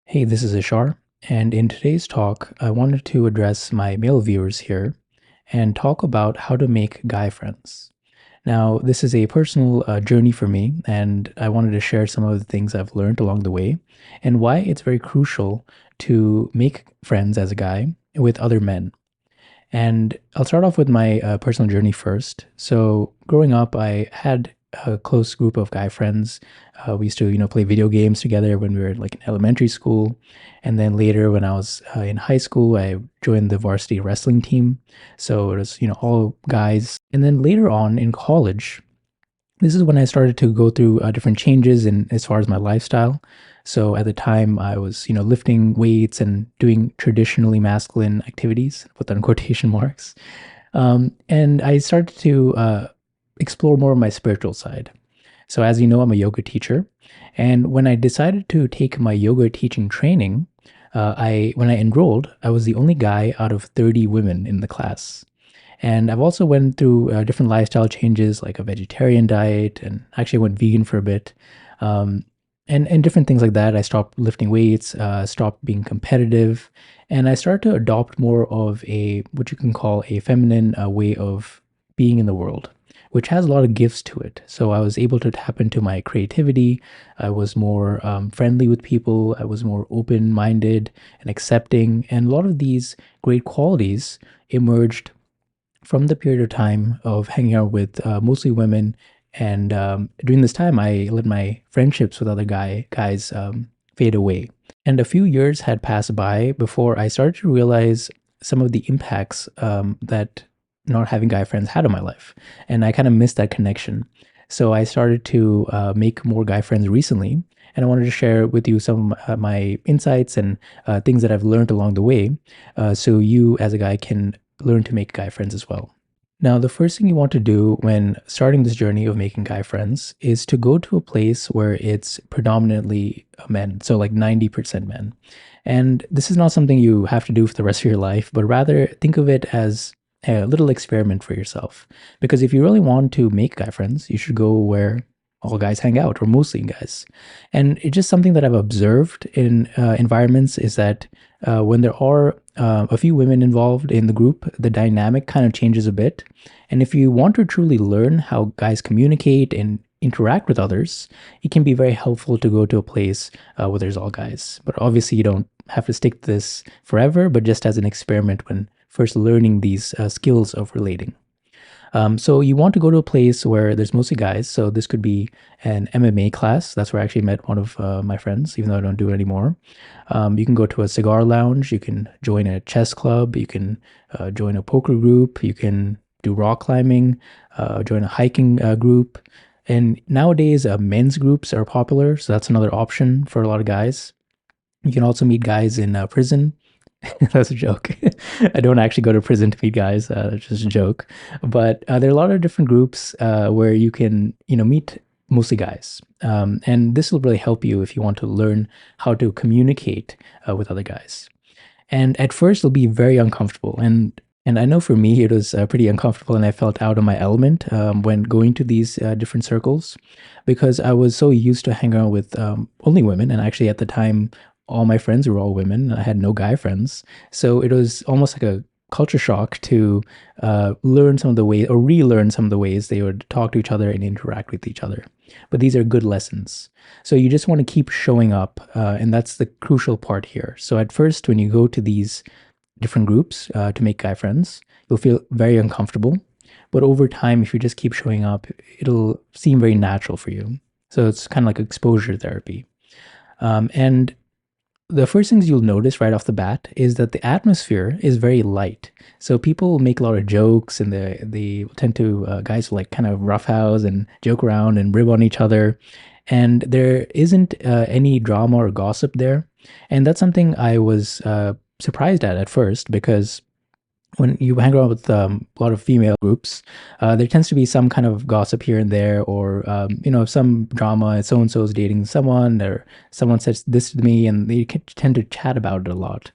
Hey, this is Ishar, and in today's talk, I wanted to address my male viewers here and talk about how to make guy friends. Now, this is a personal journey for me, and I wanted to share some of the things I've learned along the way and why it's very crucial to make friends as a guy with other men. And I'll start off with my personal journey first. So, growing up, I had a close group of guy friends. We used to, play video games together when we were like in elementary school, and then later when I was in high school, I joined the varsity wrestling team. So it was, all guys. And then later on in college, this is when I started to go through different changes in as far as my lifestyle. So at the time, I was, lifting weights and doing traditionally masculine activities, put that in quotation marks. And I started to explore more of my spiritual side. So as you know, I'm a yoga teacher, and when I decided to take my yoga teaching training, I when I enrolled, I was the only guy out of 30 women in the class. And I've also went through different lifestyle changes, like a vegetarian diet, and actually went vegan for a bit, um, and different things like that. I stopped lifting weights, stopped being competitive, and I started to adopt more of a what you can call a feminine way of being in the world, which has a lot of gifts to it. So I was able to tap into my creativity. I was more friendly with people. I was more open-minded and accepting, and a lot of these great qualities emerged from the period of time of hanging out with mostly women, and during this time, I let my friendships with other guys fade away. And a few years had passed by before I started to realize some of the impacts that not having guy friends had on my life, and I kind of missed that connection. So I started to make more guy friends recently, and I wanted to share with you some of my insights and things that I've learned along the way, so you as a guy can learn to make guy friends as well. Now, the first thing you want to do when starting this journey of making guy friends is to go to a place where it's predominantly men, so like 90% men. And this is not something you have to do for the rest of your life, but rather think of it as a little experiment for yourself. Because if you really want to make guy friends, you should go where all guys hang out, or mostly guys. And it's just something that I've observed in environments is that when there are a few women involved in the group, the dynamic kind of changes a bit. And if you want to truly learn how guys communicate and interact with others, it can be very helpful to go to a place where there's all guys. But obviously, you don't have to stick to this forever, but just as an experiment when first learning these skills of relating. So you want to go to a place where there's mostly guys. So this could be an MMA class. That's where I actually met one of my friends, even though I don't do it anymore. You can go to a cigar lounge. You can join a chess club. You can join a poker group. You can do rock climbing, join a hiking group. And nowadays, men's groups are popular. So that's another option for a lot of guys. You can also meet guys in prison. That's a joke. I don't actually go to prison to meet guys. It's just a joke. But there are a lot of different groups where you can, meet mostly guys. And this will really help you if you want to learn how to communicate with other guys. And at first, it'll be very uncomfortable. And I know for me, it was pretty uncomfortable, and I felt out of my element when going to these different circles because I was so used to hanging out with only women. And actually, at the time, all my friends were all women. I had no guy friends. So it was almost like a culture shock to learn some of the ways or relearn some of the ways they would talk to each other and interact with each other. But these are good lessons. So you just want to keep showing up. And that's the crucial part here. So at first, when you go to these different groups to make guy friends, you'll feel very uncomfortable. But over time, if you just keep showing up, it'll seem very natural for you. So it's kind of like exposure therapy. And the first things you'll notice right off the bat is that the atmosphere is very light. So people make a lot of jokes, and they tend to guys will like kind of roughhouse and joke around and rib on each other, and there isn't any drama or gossip there. And that's something I was surprised at first because when you hang around with a lot of female groups, there tends to be some kind of gossip here and there, or some drama. So and so is dating someone, or someone says this to me, and they tend to chat about it a lot.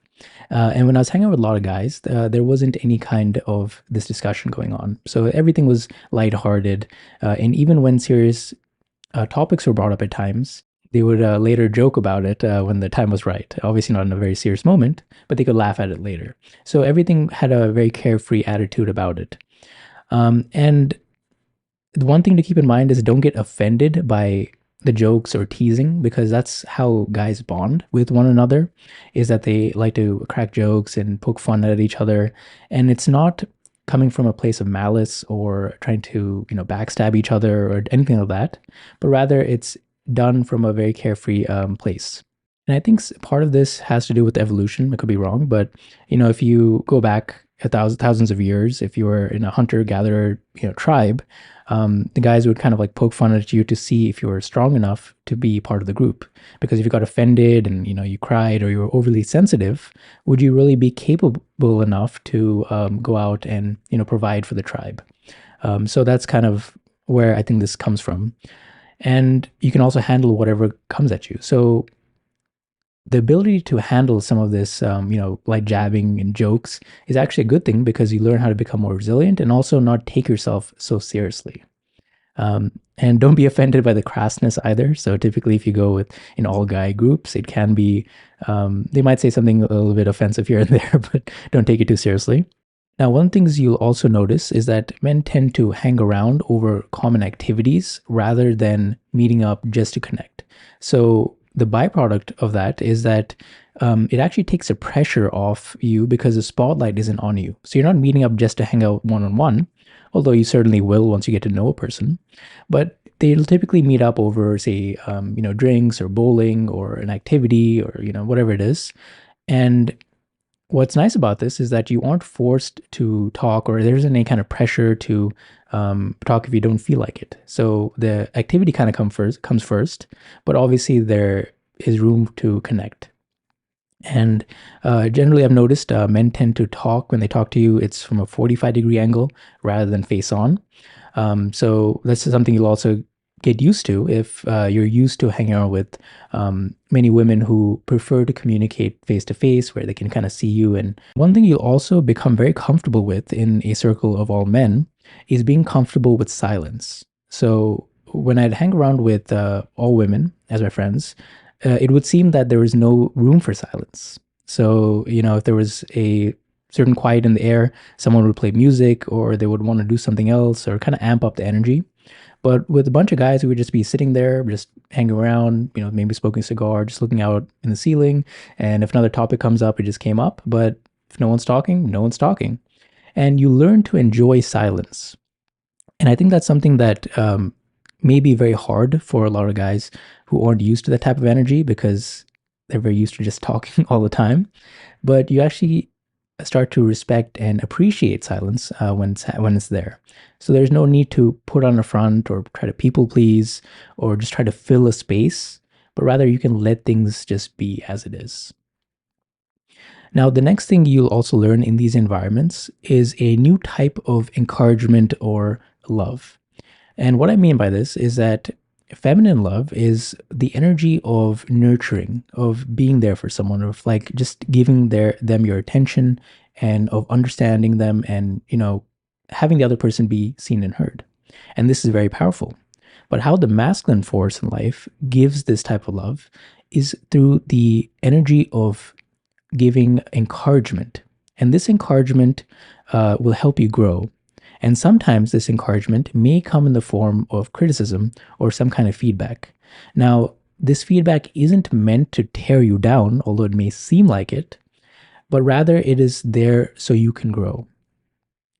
And when I was hanging out with a lot of guys, there wasn't any kind of this discussion going on. So everything was lighthearted, and even when serious topics were brought up at times, They would later joke about it when the time was right. Obviously, not in a very serious moment, but they could laugh at it later. So everything had a very carefree attitude about it. And the one thing to keep in mind is don't get offended by the jokes or teasing because that's how guys bond with one another is that they like to crack jokes and poke fun at each other, and it's not coming from a place of malice or trying to backstab each other or anything like that, but rather it's done from a very carefree place. And I think part of this has to do with evolution. I could be wrong, but if you go back thousands of years, if you were in a hunter-gatherer, tribe, the guys would kind of like poke fun at you to see if you were strong enough to be part of the group. Because if you got offended and you cried or you were overly sensitive, would you really be capable enough to go out and provide for the tribe? So that's kind of where I think this comes from. And you can also handle whatever comes at you. So the ability to handle some of this, like jabbing and jokes is actually a good thing because you learn how to become more resilient and also not take yourself so seriously. And don't be offended by the crassness either. So typically, if you go with in all guy groups, it can be, they might say something a little bit offensive here and there, but don't take it too seriously. Now, one things you'll also notice is that men tend to hang around over common activities rather than meeting up just to connect. So the byproduct of that is that it actually takes the pressure off you because the spotlight isn't on you. So you're not meeting up just to hang out one on one, although you certainly will once you get to know a person. But they'll typically meet up over, say, drinks or bowling or an activity or whatever it is. And what's nice about this is that you aren't forced to talk or there isn't any kind of pressure to talk if you don't feel like it. So the activity kind of comes first, but obviously there is room to connect. And generally, I've noticed men tend to talk when they talk to you, it's from a 45-degree angle rather than face on. So this is something you'll also get used to if you're used to hanging out with many women who prefer to communicate face to face, where they can kind of see you. And one thing you'll also become very comfortable with in a circle of all men is being comfortable with silence. So when I'd hang around with all women as my friends, it would seem that there was no room for silence. So, if there was a certain quiet in the air, someone would play music or they would want to do something else or kind of amp up the energy. But with a bunch of guys, we would just be sitting there, just hanging around, maybe smoking a cigar, just looking out in the ceiling. And if another topic comes up, it just came up. But if no one's talking, no one's talking. And you learn to enjoy silence. And I think that's something that may be very hard for a lot of guys who aren't used to that type of energy because they're very used to just talking all the time. But you actually start to respect and appreciate silence when it's there. So there's no need to put on a front or try to people please or just try to fill a space, but rather you can let things just be as it is. Now, the next thing you'll also learn in these environments is a new type of encouragement or love. And what I mean by this is that feminine love is the energy of nurturing, of being there for someone, of like just giving them your attention and of understanding them and, having the other person be seen and heard. And this is very powerful. But how the masculine force in life gives this type of love is through the energy of giving encouragement. And this encouragement will help you grow. And sometimes this encouragement may come in the form of criticism or some kind of feedback. Now, this feedback isn't meant to tear you down, although it may seem like it, but rather it is there so you can grow.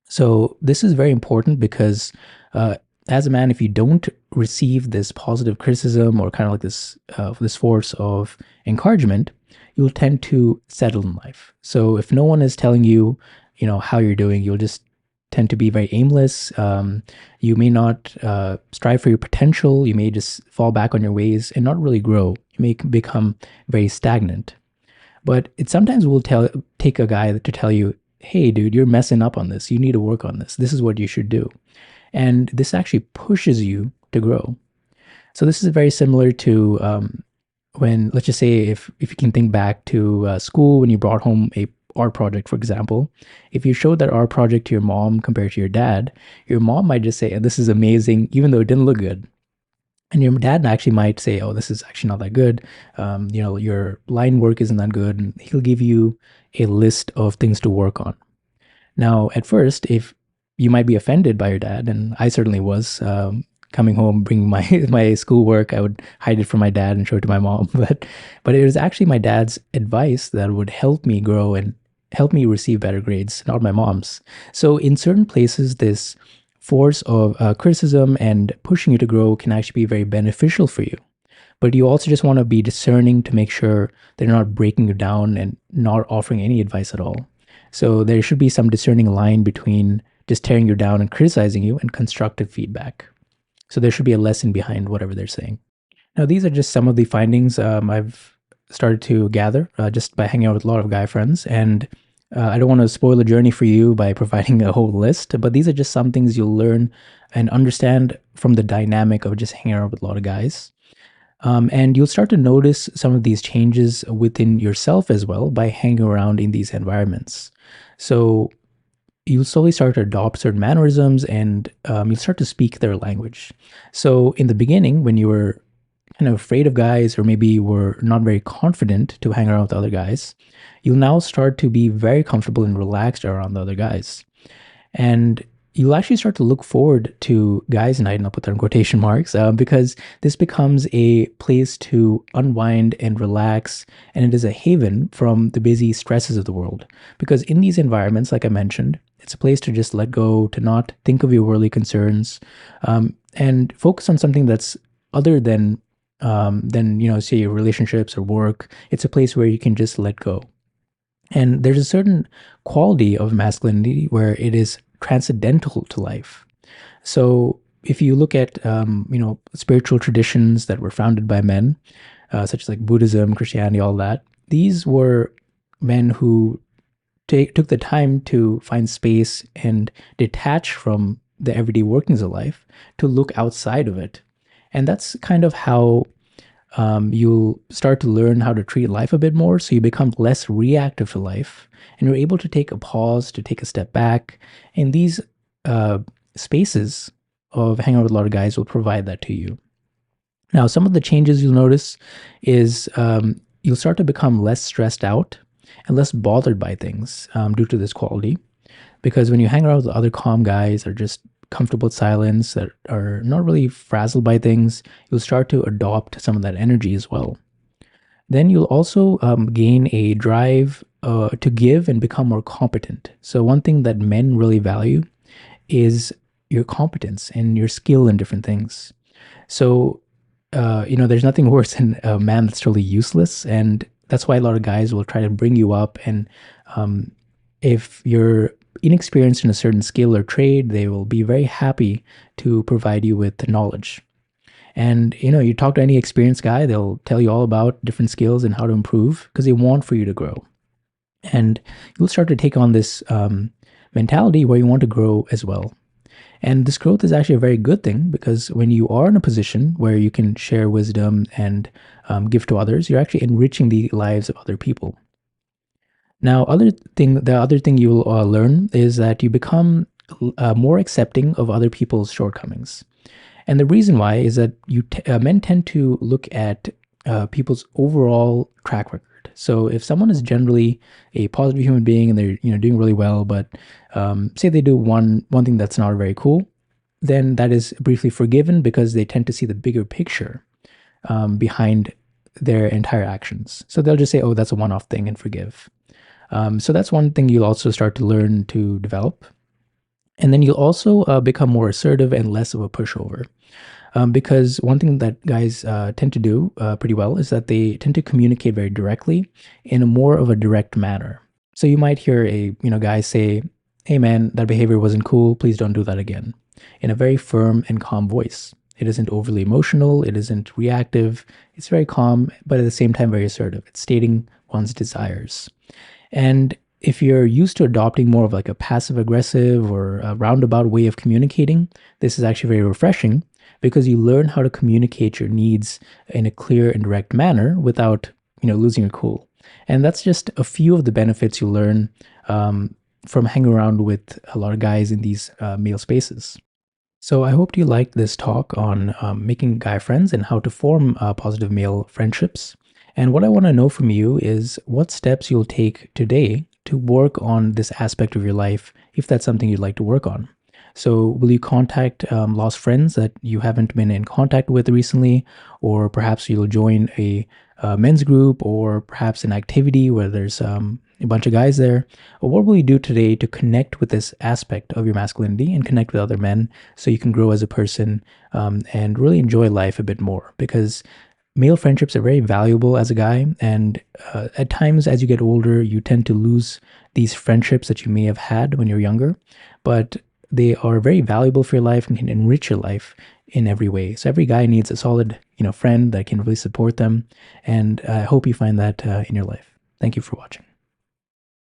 So this is very important because as a man, if you don't receive this positive criticism or kind of like this force of encouragement, you'll tend to settle in life. So if no one is telling you, how you're doing, you'll just tend to be very aimless. You may not strive for your potential. You may just fall back on your ways and not really grow. You may become very stagnant. But it sometimes will take a guy to tell you, hey, dude, you're messing up on this. You need to work on this. This is what you should do. And this actually pushes you to grow. So this is very similar to when, let's just say, if you can think back to school when you brought home a art project, for example. If you showed that art project to your mom compared to your dad, your mom might just say, this is amazing, even though it didn't look good. And your dad actually might say, "Oh, this is actually not that good. Your line work isn't that good," and he'll give you a list of things to work on. Now, at first, if you might be offended by your dad, and I certainly was, coming home, bringing my my schoolwork, I would hide it from my dad and show it to my mom. But it was actually my dad's advice that would help me grow and help me receive better grades, not my mom's. So in certain places, this force of criticism and pushing you to grow can actually be very beneficial for you. But you also just want to be discerning to make sure they're not breaking you down and not offering any advice at all. So there should be some discerning line between just tearing you down and criticizing you and constructive feedback. So there should be a lesson behind whatever they're saying. Now, these are just some of the findings I've started to gather just by hanging out with a lot of guy friends. And I don't want to spoil the journey for you by providing a whole list, but these are just some things you'll learn and understand from the dynamic of just hanging out with a lot of guys. And you'll start to notice some of these changes within yourself as well by hanging around in these environments. So you'll slowly start to adopt certain mannerisms and you'll start to speak their language. So in the beginning, when you were kind of afraid of guys or maybe were not very confident to hang around with other guys, you'll now start to be very comfortable and relaxed around the other guys. And you'll actually start to look forward to guys' night, and I'll put that in quotation marks, because this becomes a place to unwind and relax, and it is a haven from the busy stresses of the world. Because in these environments, like I mentioned, it's a place to just let go, to not think of your worldly concerns, and focus on something that's other than say your relationships or work. It's a place where you can just let go. And there's a certain quality of masculinity where it is transcendental to life. So if you look at spiritual traditions that were founded by men, such as like Buddhism, Christianity, all that, these were men who took the time to find space and detach from the everyday workings of life to look outside of it. And that's kind of how you'll start to learn how to treat life a bit more. So you become less reactive to life and you're able to take a pause, to take a step back. And these uh, spaces of hanging out with a lot of guys will provide that to you. Now, some of the changes you'll notice is you'll start to become less stressed out and less bothered by things due to this quality. Because when you hang around with other calm guys that are just comfortable with silence, that are not really frazzled by things, you'll start to adopt some of that energy as well. Then you'll also gain a drive to give and become more competent. So, one thing that men really value is your competence and your skill in different things. So, there's nothing worse than a man that's totally useless. And that's why a lot of guys will try to bring you up. And if you're inexperienced in a certain skill or trade, they will be very happy to provide you with knowledge. And you talk to any experienced guy, they'll tell you all about different skills and how to improve because they want for you to grow. And you'll start to take on this mentality where you want to grow as well. And this growth is actually a very good thing because when you are in a position where you can share wisdom and give to others, you're actually enriching the lives of other people. Now, the other thing you'll learn is that you become more accepting of other people's shortcomings. And the reason why is that men tend to look at people's overall track record. So if someone is generally a positive human being and they're doing really well, but say they do one thing that's not very cool, then that is briefly forgiven because they tend to see the bigger picture behind their entire actions. So they'll just say, "Oh, that's a one-off thing," and forgive. So that's one thing you'll also start to learn to develop. And then you'll also become more assertive and less of a pushover. Because one thing that guys tend to do pretty well is that they tend to communicate very directly in a more of a direct manner. So you might hear a guy say, "Hey man, that behavior wasn't cool. Please don't do that again," in a very firm and calm voice. It isn't overly emotional. It isn't reactive. It's very calm, but at the same time very assertive. It's stating one's desires. And if you're used to adopting more of like a passive aggressive or a roundabout way of communicating, this is actually very refreshing because you learn how to communicate your needs in a clear and direct manner without, losing your cool. And that's just a few of the benefits you learn from hanging around with a lot of guys in these male spaces. So I hope you liked this talk on making guy friends and how to form positive male friendships. And what I want to know from you is what steps you'll take today to work on this aspect of your life, if that's something you'd like to work on. So, will you contact lost friends that you haven't been in contact with recently, or perhaps you'll join a men's group, or perhaps an activity where there's a bunch of guys there? Or what will you do today to connect with this aspect of your masculinity and connect with other men so you can grow as a person and really enjoy life a bit more? Because male friendships are very valuable as a guy, and at times as you get older you tend to lose these friendships that you may have had when you're younger, but they are very valuable for your life and can enrich your life in every way. So every guy needs a solid friend that can really support them, and I hope you find that in your life. Thank you for watching.